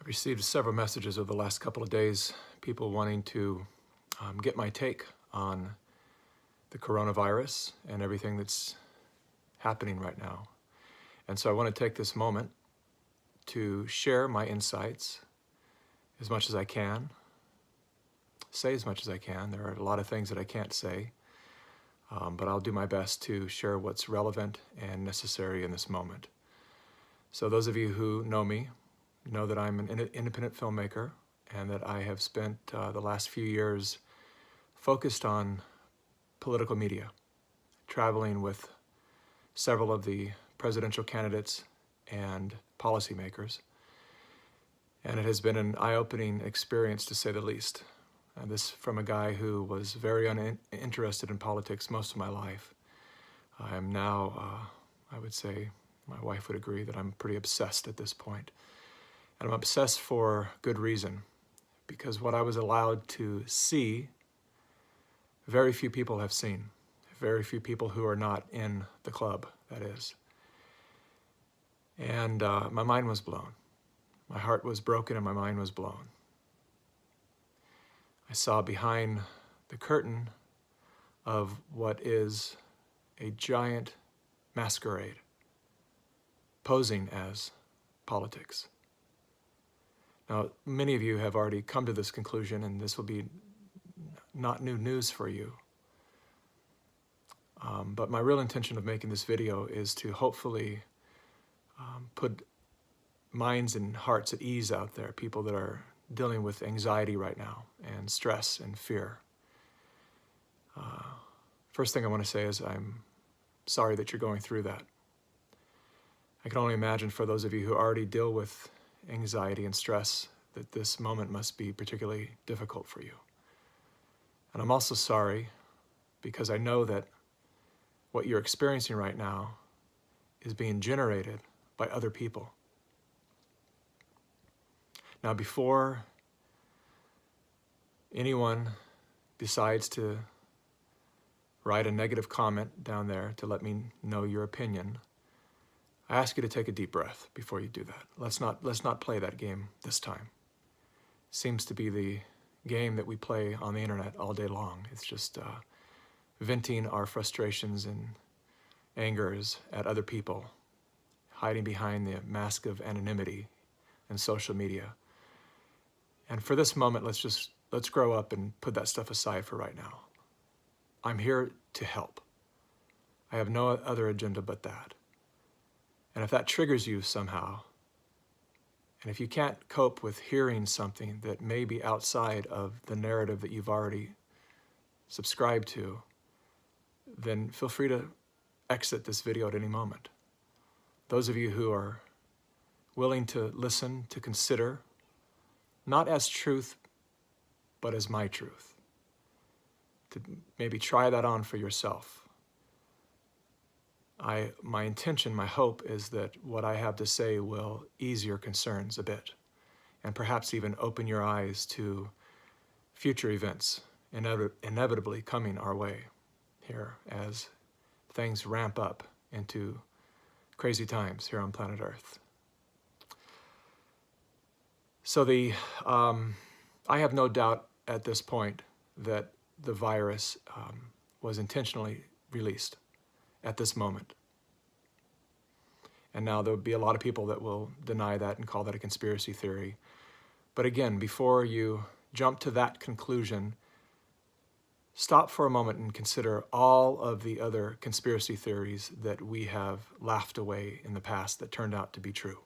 I've received several messages over the last couple of days, people wanting to get my take on the coronavirus and everything that's happening right now. And so I want to take this moment to share my insights as much as I can, say as much as I can. There are a lot of things that I can't say, but I'll do my best to share what's relevant and necessary in this moment. So those of you who know me know that I'm an independent filmmaker and that I have spent the last few years focused on political media, traveling with several of the presidential candidates and policymakers. And it has been an eye-opening experience, to say the least. This from a guy who was very uninterested in politics most of my life. I am now, I would say, my wife would agree that I'm pretty obsessed at this point. And I'm obsessed for good reason, because what I was allowed to see, very few people have seen. Very few people who are not in the club, that is. And my mind was blown. My heart was broken and my mind was blown. I saw behind the curtain of what is a giant masquerade, posing as politics. Now, many of you have already come to this conclusion, and this will be not new news for you. But my real intention of making this video is to hopefully put minds and hearts at ease out there, people that are dealing with anxiety right now and stress and fear. First thing I want to say is I'm sorry that you're going through that. I can only imagine for those of you who already deal with anxiety and stress that this moment must be particularly difficult for you. And I'm also sorry because I know that what you're experiencing right now is being generated by other people. Now, before anyone decides to write a negative comment down there to let me know your opinion, I ask you to take a deep breath before you do that. Let's not play that game this time. Seems to be the game that we play on the internet all day long. It's just venting our frustrations and angers at other people, hiding behind the mask of anonymity and social media. And for this moment, let's grow up and put that stuff aside for right now. I'm here to help. I have no other agenda but that. And if that triggers you somehow, and if you can't cope with hearing something that may be outside of the narrative that you've already subscribed to, then feel free to exit this video at any moment. Those of you who are willing to listen, to consider, not as truth, but as my truth, to maybe try that on for yourself. My intention, my hope is that what I have to say will ease your concerns a bit and perhaps even open your eyes to future events inevitably coming our way here as things ramp up into crazy times here on planet Earth. So I have no doubt at this point that the virus was intentionally released at this moment. And now there'll be a lot of people that will deny that and call that a conspiracy theory. But again, before you jump to that conclusion, stop for a moment and consider all of the other conspiracy theories that we have laughed away in the past that turned out to be true.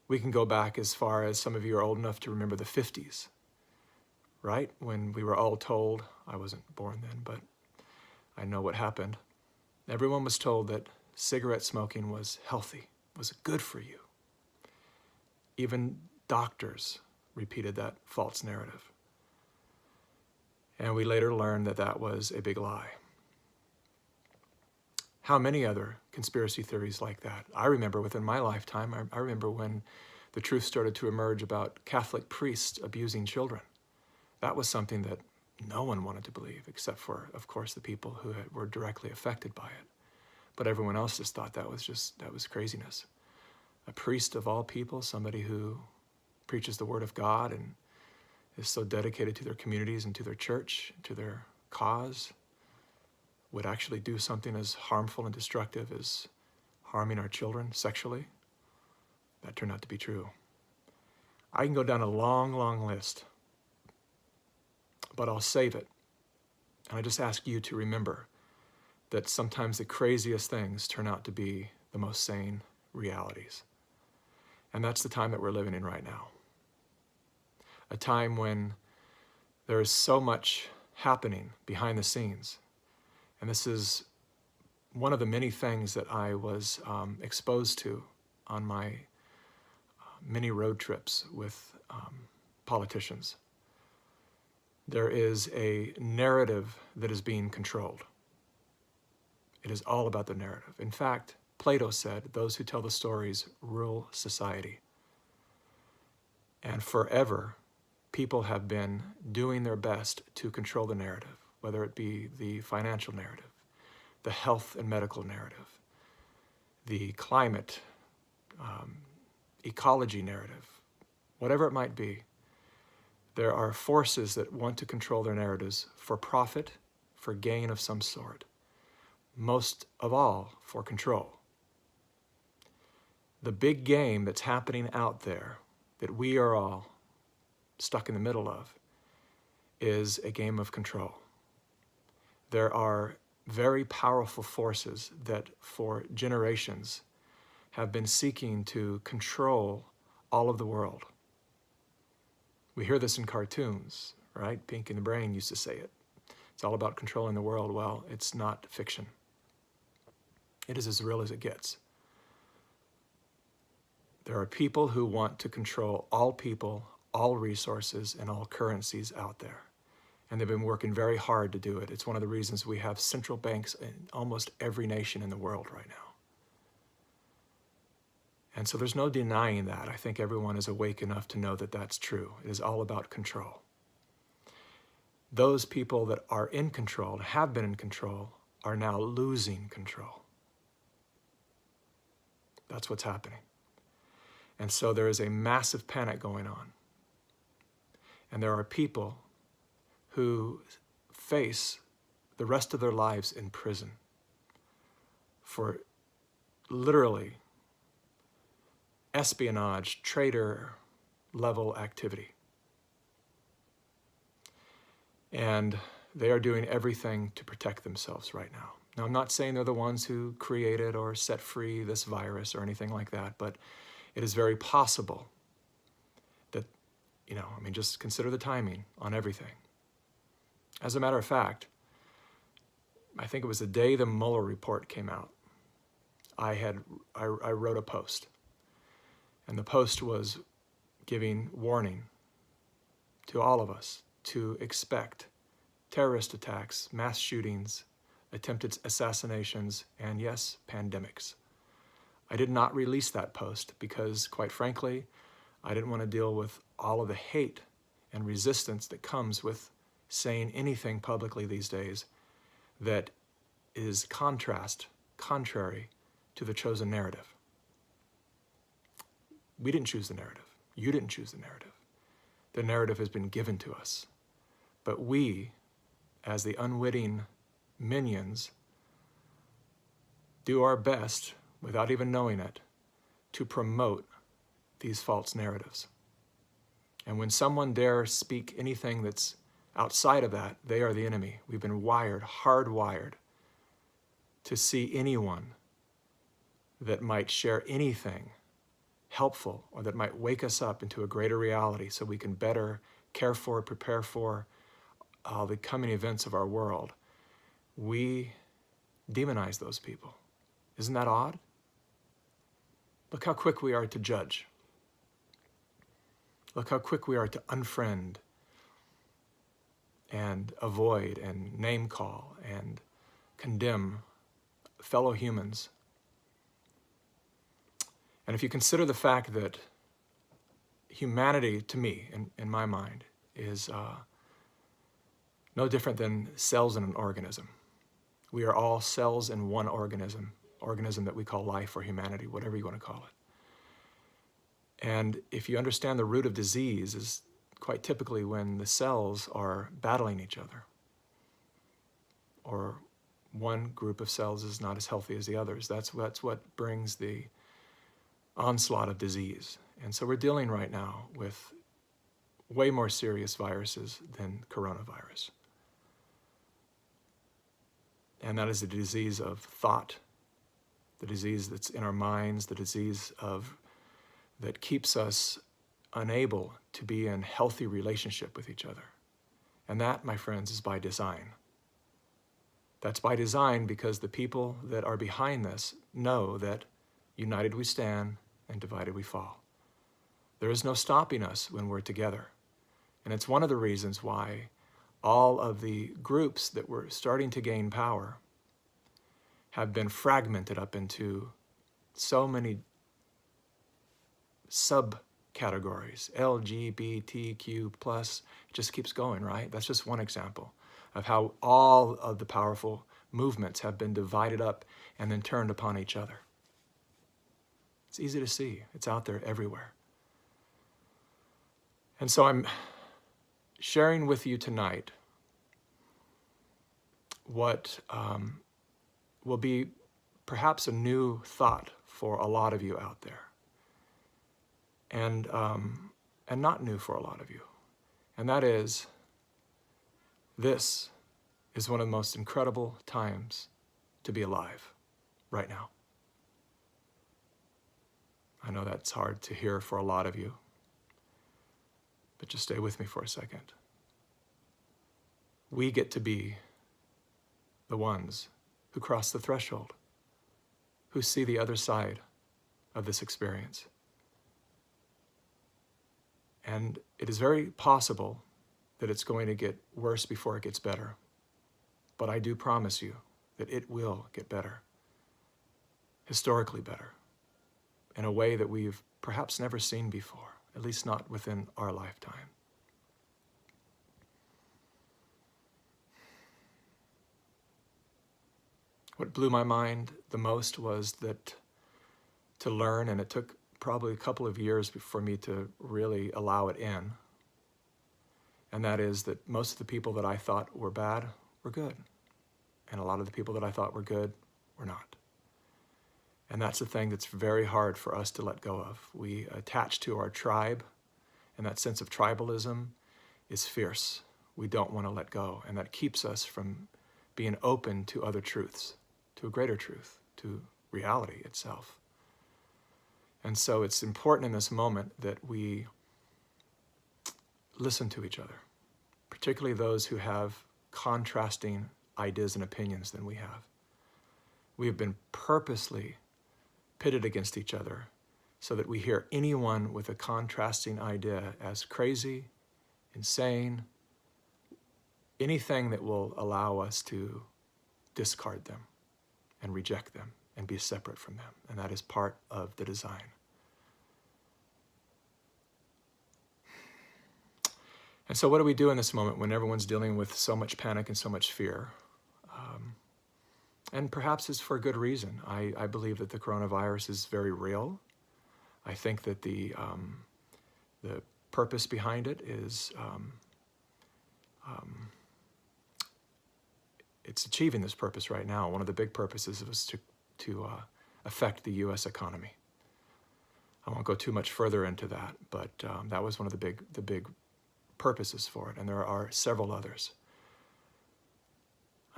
We can go back as far as some of you are old enough to remember the 50s, right? When we were all told, I wasn't born then, but I know what happened. Everyone was told that cigarette smoking was healthy, was good for you. Even doctors repeated that false narrative. And we later learned that that was a big lie. How many other conspiracy theories like that? I remember within my lifetime, I remember when the truth started to emerge about Catholic priests abusing children. That was something that no one wanted to believe, except for, of course, the people who were directly affected by it. But everyone else just thought that was craziness. A priest of all people, somebody who preaches the Word of God and is so dedicated to their communities and to their church, to their cause, would actually do something as harmful and destructive as harming our children sexually. That turned out to be true. I can go down a long, long list, but I'll save it. And I just ask you to remember that sometimes the craziest things turn out to be the most sane realities. And that's the time that we're living in right now. A time when there is so much happening behind the scenes. And this is one of the many things that I was exposed to on my many road trips with politicians. There is a narrative that is being controlled. It is all about the narrative. In fact, Plato said, those who tell the stories rule society. And forever, people have been doing their best to control the narrative, whether it be the financial narrative, the health and medical narrative, the climate, ecology narrative, whatever it might be. There are forces that want to control their narratives for profit, for gain of some sort, most of all for control. The big game that's happening out there that we are all stuck in the middle of is a game of control. There are very powerful forces that for generations have been seeking to control all of the world. We hear this in cartoons, right? Pinky and the Brain used to say it. It's all about controlling the world. Well, it's not fiction. It is as real as it gets. There are people who want to control all people, all resources, and all currencies out there. And they've been working very hard to do it. It's one of the reasons we have central banks in almost every nation in the world right now. And so there's no denying that. I think everyone is awake enough to know that that's true. It is all about control. Those people that are in control, have been in control, are now losing control. That's what's happening. And so there is a massive panic going on. And there are people who face the rest of their lives in prison for literally espionage, traitor level activity. And they are doing everything to protect themselves right now. Now, I'm not saying they're the ones who created or set free this virus or anything like that, but it is very possible that, just consider the timing on everything. As a matter of fact, I think it was the day the Mueller report came out, I wrote a post. And the post was giving warning to all of us to expect terrorist attacks, mass shootings, attempted assassinations, and yes, pandemics. I did not release that post because, quite frankly, I didn't want to deal with all of the hate and resistance that comes with saying anything publicly these days that is contrary to the chosen narrative. We didn't choose the narrative. You didn't choose the narrative. The narrative has been given to us. But we, as the unwitting minions, do our best, without even knowing it, to promote these false narratives. And when someone dares speak anything that's outside of that, they are the enemy. We've been hardwired to see anyone that might share anything helpful or that might wake us up into a greater reality so we can better care for, prepare for the coming events of our world. We demonize those people. Isn't that odd? Look how quick we are to judge. Look how quick we are to unfriend and avoid and name call and condemn fellow humans. And if you consider the fact that humanity, to me, in my mind, is no different than cells in an organism. We are all cells in one organism that we call life or humanity, whatever you want to call it. And if you understand the root of disease is quite typically when the cells are battling each other, or one group of cells is not as healthy as the others. That's what brings the onslaught of disease. And so we're dealing right now with way more serious viruses than coronavirus. And that is the disease of thought, the disease that's in our minds, the disease that keeps us unable to be in healthy relationship with each other. And that, my friends, is by design. That's by design because the people that are behind this know that united we stand and divided we fall. There is no stopping us when we're together. And it's one of the reasons why all of the groups that were starting to gain power have been fragmented up into so many subcategories, LGBTQ+, it just keeps going, right? That's just one example of how all of the powerful movements have been divided up and then turned upon each other. It's easy to see. It's out there everywhere. And so I'm sharing with you tonight what will be perhaps a new thought for a lot of you out there, and not new for a lot of you. And that is, this is one of the most incredible times to be alive right now. I know that's hard to hear for a lot of you, but just stay with me for a second. We get to be the ones who cross the threshold, who see the other side of this experience. And it is very possible that it's going to get worse before it gets better. But I do promise you that it will get better, historically better, in a way that we've perhaps never seen before, at least not within our lifetime. What blew my mind the most was that to learn, and it took probably a couple of years for me to really allow it in, and that is that most of the people that I thought were bad were good, and a lot of the people that I thought were good were not. And that's the thing that's very hard for us to let go of. We attach to our tribe, and that sense of tribalism is fierce. We don't want to let go, and that keeps us from being open to other truths, to a greater truth, to reality itself. And so it's important in this moment that we listen to each other, particularly those who have contrasting ideas and opinions than we have. We have been purposely pitted against each other so that we hear anyone with a contrasting idea as crazy, insane, anything that will allow us to discard them and reject them and be separate from them. And that is part of the design. And so what do we do in this moment when everyone's dealing with so much panic and so much fear? And perhaps it's for a good reason. I believe that the coronavirus is very real. I think that the purpose behind it is it's achieving this purpose right now. One of the big purposes was to affect the U.S. economy. I won't go too much further into that, but that was one of the big purposes for it, and there are several others.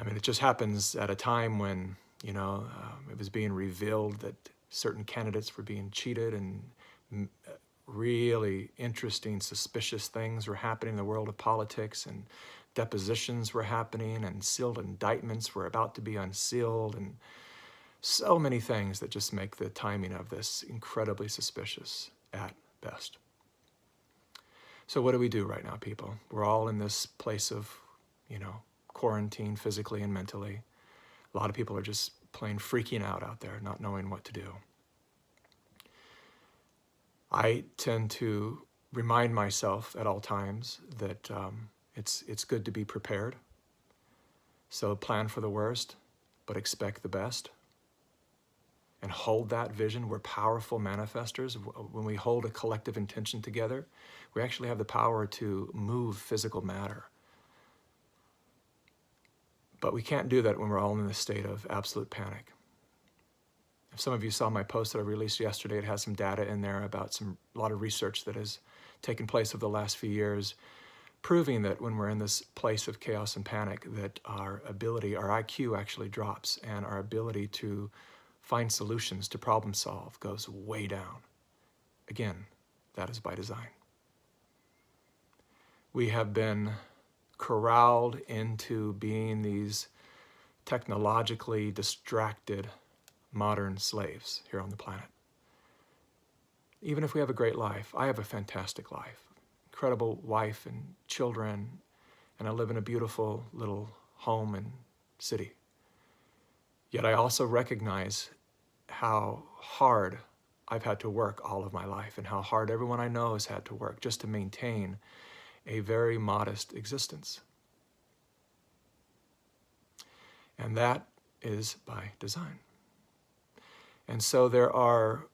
I mean, it just happens at a time when, it was being revealed that certain candidates were being cheated, and really interesting, suspicious things were happening in the world of politics, and depositions were happening, and sealed indictments were about to be unsealed, and so many things that just make the timing of this incredibly suspicious at best. So what do we do right now, people? We're all in this place of, quarantine physically and mentally. A lot of people are just plain freaking out there, not knowing what to do. I tend to remind myself at all times that it's good to be prepared. So plan for the worst, but expect the best. and hold that vision, we're powerful manifestors. When we hold a collective intention together, we actually have the power to move physical matter. But we can't do that when we're all in a state of absolute panic. If some of you saw my post that I released yesterday, it has some data in there about a lot of research that has taken place over the last few years, proving that when we're in this place of chaos and panic, that our IQ actually drops, and our ability to find solutions to problem solve goes way down. Again, that is by design. We have been corralled into being these technologically distracted modern slaves here on the planet. Even if we have a great life, I have a fantastic life, incredible wife and children, and I live in a beautiful little home and city. Yet I also recognize how hard I've had to work all of my life, and how hard everyone I know has had to work just to maintain a very modest existence. And that is by design. And so there are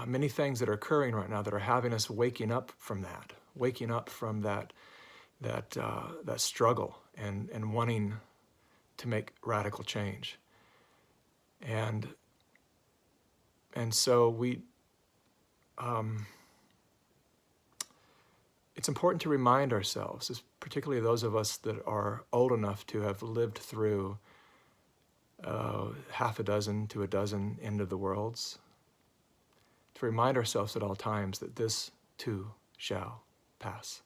many things that are occurring right now that are having us waking up from that struggle and wanting to make radical change. And so it's important to remind ourselves, particularly those of us that are old enough to have lived through half a dozen to a dozen end of the worlds, to remind ourselves at all times that this too shall pass.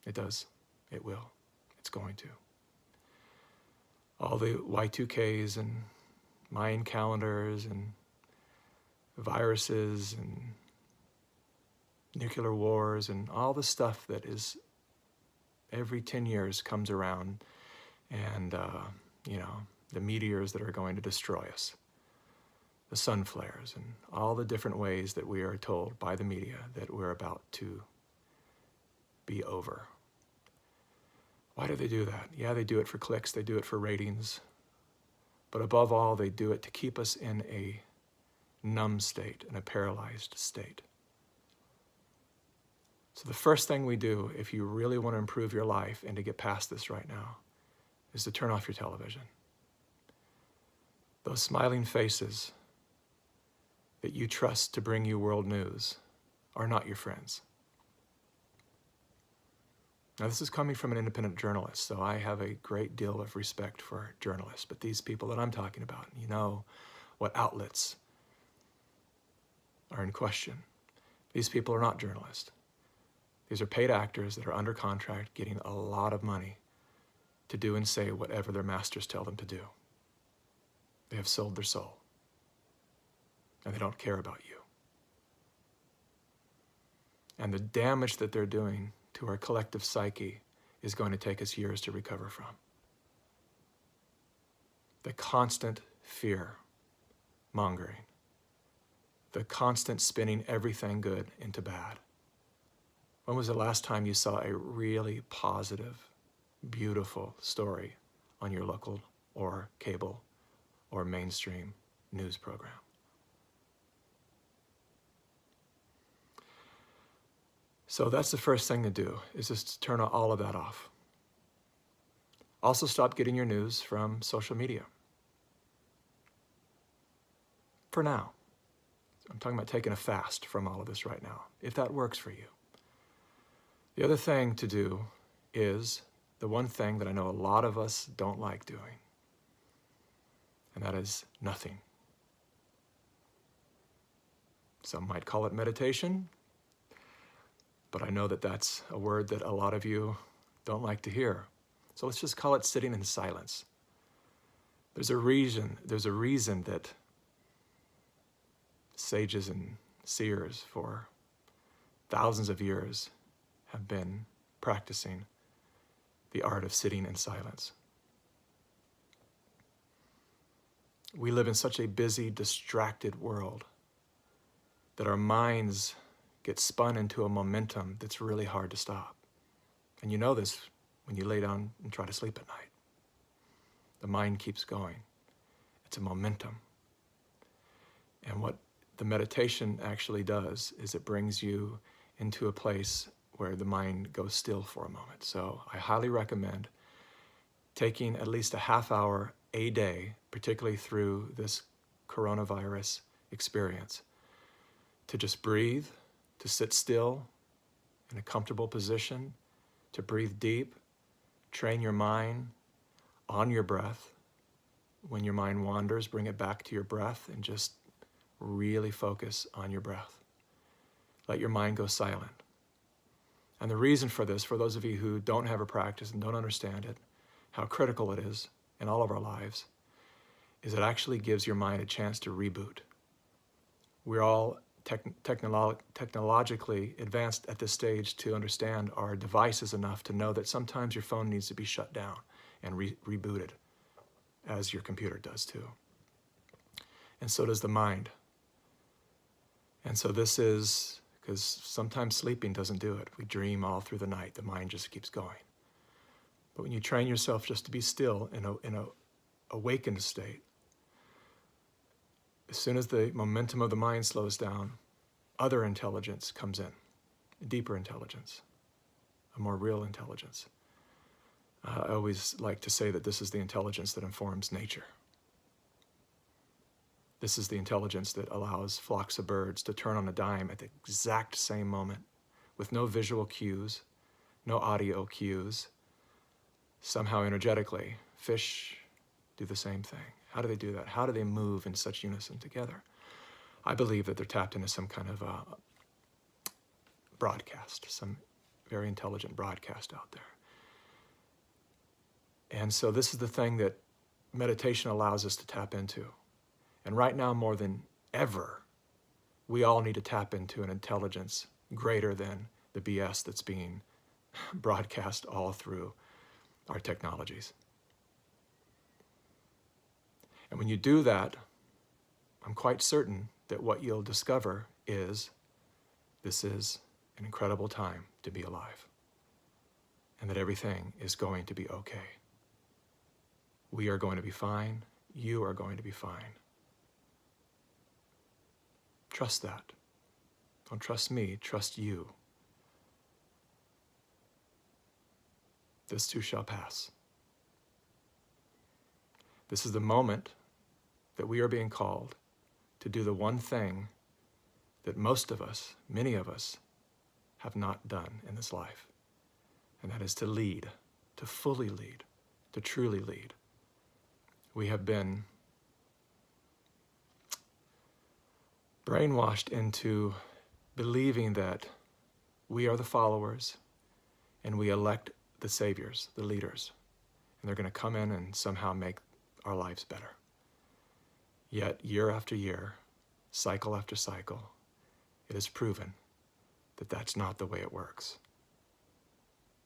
It does. It will. It's going to. All the Y2Ks and Mayan calendars and viruses and nuclear wars and all the stuff that is every 10 years comes around, and the meteors that are going to destroy us, the sun flares, and all the different ways that we are told by the media that we're about to be over. Why do they do that? Yeah, they do it for clicks, they do it for ratings, but above all, they do it to keep us in a numb state, in a paralyzed state. So the first thing we do, if you really want to improve your life and to get past this right now, is to turn off your television. Those smiling faces that you trust to bring you world news are not your friends. Now, this is coming from an independent journalist, so I have a great deal of respect for journalists, but these people that I'm talking about, you know what outlets are in question. These people are not journalists. These are paid actors that are under contract getting a lot of money to do and say whatever their masters tell them to do. They have sold their soul, and they don't care about you. And the damage that they're doing to our collective psyche is going to take us years to recover from. The constant fear mongering, the constant spinning everything good into bad. When was the last time you saw a really positive, beautiful story on your local or cable or mainstream news program? So that's the first thing to do, is just to turn all of that off. Also, stop getting your news from social media. For now. I'm talking about taking a fast from all of this right now, if that works for you. The other thing to do is the one thing that I know a lot of us don't like doing, and that is nothing. Some might call it meditation, but I know that that's a word that a lot of you don't like to hear. So let's just call it sitting in silence. There's a reason that sages and seers for thousands of years have been practicing the art of sitting in silence. We live in such a busy, distracted world that our minds get spun into a momentum that's really hard to stop. And you know this when you lay down and try to sleep at night. The mind keeps going. It's a momentum. And what the meditation actually does is it brings you into a place where the mind goes still for a moment. So I highly recommend taking at least a half hour a day, particularly through this coronavirus experience, to just breathe, to sit still in a comfortable position, to breathe deep, train your mind on your breath. When your mind wanders, bring it back to your breath and just really focus on your breath. Let your mind go silent. And the reason for this, for those of you who don't have a practice and don't understand it, how critical it is in all of our lives, is it actually gives your mind a chance to reboot. We're all technologically advanced at this stage to understand our devices enough to know that sometimes your phone needs to be shut down and rebooted, as your computer does too. And so does the mind. And so this is, because sometimes sleeping doesn't do it. We dream all through the night. The mind just keeps going. But when you train yourself just to be still in a awakened state, as soon as the momentum of the mind slows down, other intelligence comes in, a deeper intelligence, a more real intelligence. I always like to say that this is the intelligence that informs nature. This is the intelligence that allows flocks of birds to turn on a dime at the exact same moment, with no visual cues, no audio cues. Somehow energetically, fish do the same thing. How do they do that? How do they move in such unison together? I believe that they're tapped into some kind of broadcast, some very intelligent broadcast out there. And so this is the thing that meditation allows us to tap into. And right now, more than ever, we all need to tap into an intelligence greater than the BS that's being broadcast all through our technologies. And when you do that, I'm quite certain that what you'll discover is this is an incredible time to be alive, and that everything is going to be okay. We are going to be fine. You are going to be fine. Trust that. Don't trust me, trust you. This too shall pass. This is the moment that we are being called to do the one thing that most of us, many of us, have not done in this life. And that is to lead, to fully lead, to truly lead. We have been brainwashed into believing that we are the followers and we elect the saviors, the leaders, and they're going to come in and somehow make our lives better. Yet year after year, cycle after cycle, it is proven that that's not the way it works.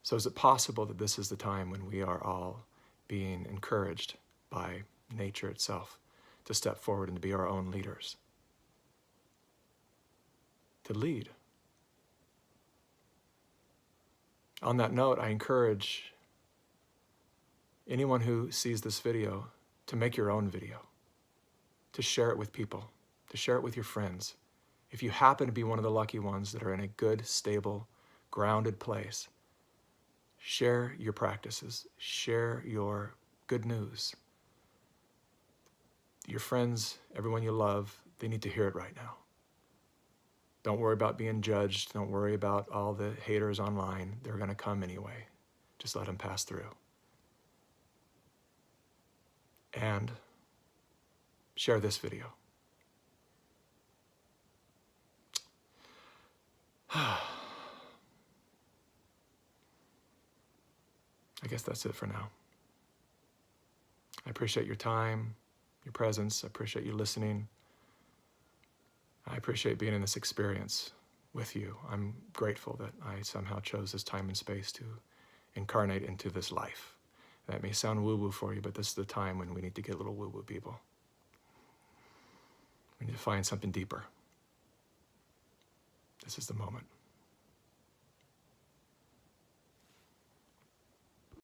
So is it possible that this is the time when we are all being encouraged by nature itself to step forward and to be our own leaders? To lead. On that note, I encourage anyone who sees this video to make your own video, to share it with people, to share it with your friends. If you happen to be one of the lucky ones that are in a good, stable, grounded place, share your practices, share your good news. Your friends, everyone you love, they need to hear it right now. Don't worry about being judged. Don't worry about all the haters online. They're going to come anyway. Just let them pass through. And share this video. I guess that's it for now. I appreciate your time, your presence. I appreciate you listening. I appreciate being in this experience with you. I'm grateful that I somehow chose this time and space to incarnate into this life. That may sound woo-woo for you, but this is the time when we need to get a little woo-woo, people. We need to find something deeper. This is the moment.